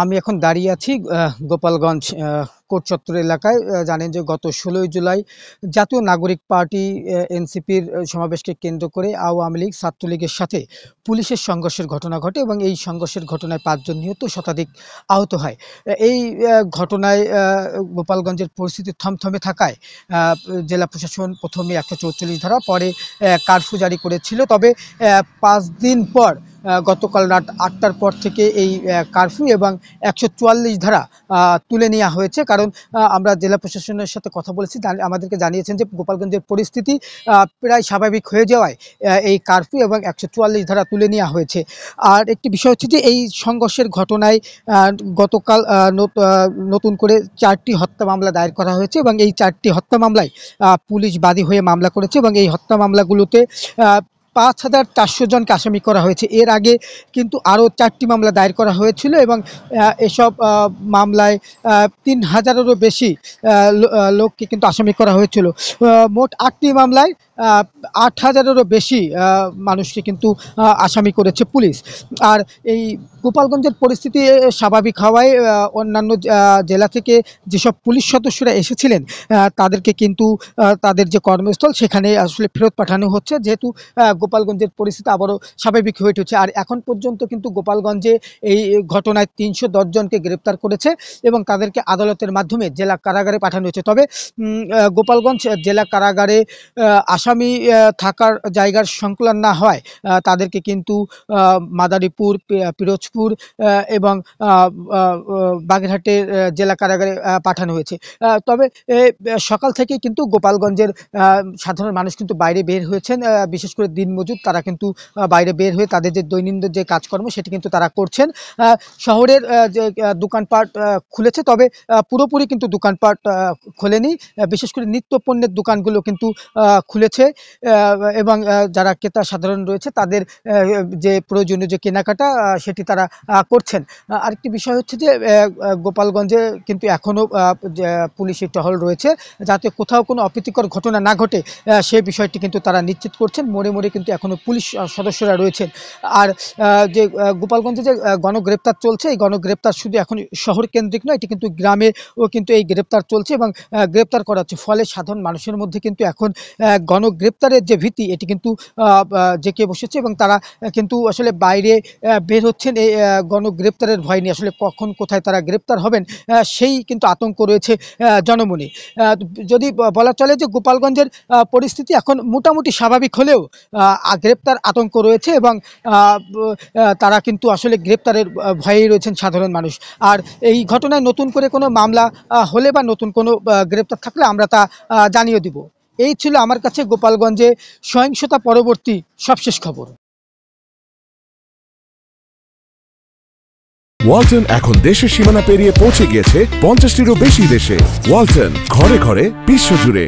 আমি এখন দাঁড়িয়ে আছি গোপালগঞ্জ কোর্ট চত্বর এলাকায়। জানেন যে গত ১৬ই জুলাই জাতীয় নাগরিক পার্টি এনসিপির সমাবেশকে কেন্দ্র করে আওয়ামী লীগ ছাত্রলীগের সাথে পুলিশের সংঘর্ষের ঘটনা ঘটে এবং এই সংঘর্ষের ঘটনায় ৫ জন নিহত, শতাধিক আহত হয়। এই ঘটনায় গোপালগঞ্জের পরিস্থিতি থমথমে থাকায় জেলা প্রশাসন প্রথমে ১৪৪ ধারা, পরে কারফিউ জারি করেছিল। তবে ৫ দিন পর গতকাল রাত ৮টার পর থেকে এই কারফিউ এবং ১৪৪ ধারা তুলে নেওয়া হয়েছে। কারণ আমরা জেলা প্রশাসনের সাথে কথা বলেছি, আমাদেরকে জানিয়েছেন যে গোপালগঞ্জের পরিস্থিতি প্রায় স্বাভাবিক হয়ে যাওয়ায় এই কারফিউ এবং ১৪৪ ধারা তুলে নেওয়া হয়েছে। আর একটি বিষয় হচ্ছে যে এই সংঘর্ষের ঘটনায় গতকাল নতুন করে ৪টি হত্যা মামলা দায়ের করা হয়েছে এবং এই ৪টি হত্যা মামলায় পুলিশ বাদী হয়ে মামলা করেছে এবং এই হত্যা মামলাগুলোতে ৫,৪০০ জনকে আসামি করা হয়েছে। এর আগে কিন্তু আরও ৪টি মামলা দায়ের করা হয়েছিল এবং এসব মামলায় ৩,০০০-এরও বেশি লোককে কিন্তু আসামি করা হয়েছিল। মোট ৮টি মামলায় ৮,০০০-এরও বেশি মানুষকে কিন্তু আসামি করেছে পুলিশ। আর এই গোপালগঞ্জের পরিস্থিতি স্বাভাবিক হওয়ায় অন্যান্য জেলা থেকে যেসব পুলিশ সদস্যরা এসেছিলেন তাদেরকে কিন্তু তাদের যে কর্মস্থল সেখানে আসলে ফেরত পাঠানো হচ্ছে, যেহেতু গোপালগঞ্জের পরিস্থিতি আবারও স্বাভাবিক হয়ে উঠেছে। আর এখন পর্যন্ত কিন্তু গোপালগঞ্জে এই ঘটনায় ৩১০ জনকে গ্রেপ্তার করেছে এবং তাদেরকে আদালতের মাধ্যমে জেলা কারাগারে পাঠানো হয়েছে। তবে গোপালগঞ্জ জেলা কারাগারে আসামি থাকার জায়গার সংকুলান না হয় তাদেরকে কিন্তু মাদারীপুর, পিরোজপুর এবং বাগেরহাটের জেলা কারাগারে পাঠানো হয়েছে। তবে সকাল থেকে কিন্তু গোপালগঞ্জের সাধারণ মানুষ কিন্তু বাইরে বের হয়েছেন, বিশেষ করে দিনমজুর তারা কিন্তু বাইরে বের হয়ে তাদের যে দৈনন্দিন যে কাজকর্ম সেটি কিন্তু তারা করছেন। শহরের যে দোকানপাট খুলেছে, তবে পুরোপুরি কিন্তু দোকানপাট খোলেনি। বিশেষ করে নিত্য পণ্যের দোকানগুলো কিন্তু খুলেছে এবং যারা ক্রেতা সাধারণ রয়েছে তাদের যে প্রয়োজনীয় যে কেনাকাটা সেটি তারা করছেন। আরেকটি বিষয় হচ্ছে যে গোপালগঞ্জে কিন্তু এখনও পুলিশের টহল রয়েছে, যাতে কোথাও কোনো অপ্রীতিকর ঘটনা না ঘটে সে বিষয়টি কিন্তু তারা নিশ্চিত করছেন। মোড়ে মোড়ে কিন্তু এখনও পুলিশ সদস্যরা রয়েছেন। আর যে গোপালগঞ্জে যে গণগ্রেপ্তার চলছে, এই গণগ্রেপ্তার শুধু এখন শহর কেন্দ্রিক নয়, এটি কিন্তু গ্রামেও কিন্তু এই গ্রেপ্তার চলছে এবং গ্রেপ্তার করা হচ্ছে। ফলে সাধারণ মানুষের মধ্যে কিন্তু এখন গণগ্রেপ্তারের যে ভীতি এটি কিন্তু জেঁকে বসেছে এবং তারা কিন্তু আসলে বাইরে বের হচ্ছেন এই গণগ্রেপ্তারের ভয় নিয়ে। আসলে কখন কোথায় তারা গ্রেপ্তার হবেন সেই কিন্তু আতঙ্ক রয়েছে জনমনে। যদি বলা চলে যে গোপালগঞ্জের পরিস্থিতি এখন মোটামুটি স্বাভাবিক হলেও গ্রেপ্তার আতঙ্ক রয়েছে এবং তারা কিন্তু আসলে গ্রেপ্তারের ভয়েই রয়েছেন সাধারণ মানুষ। আর এই ঘটনায় নতুন করে কোনো মামলা হলে বা নতুন কোনো গ্রেপ্তার থাকলে আমরা তা জানিয়ে দিব। এই ছিল আমার কাছে গোপালগঞ্জে সহিংসতা পরবর্তী সবশেষ খবর। ওয়ালটন এখন দেশের সীমানা পেরিয়ে পৌঁছে গিয়েছে ৫০টিরও বেশি দেশে। ওয়ালটন, ঘরে ঘরে, বিশ্বজুড়ে।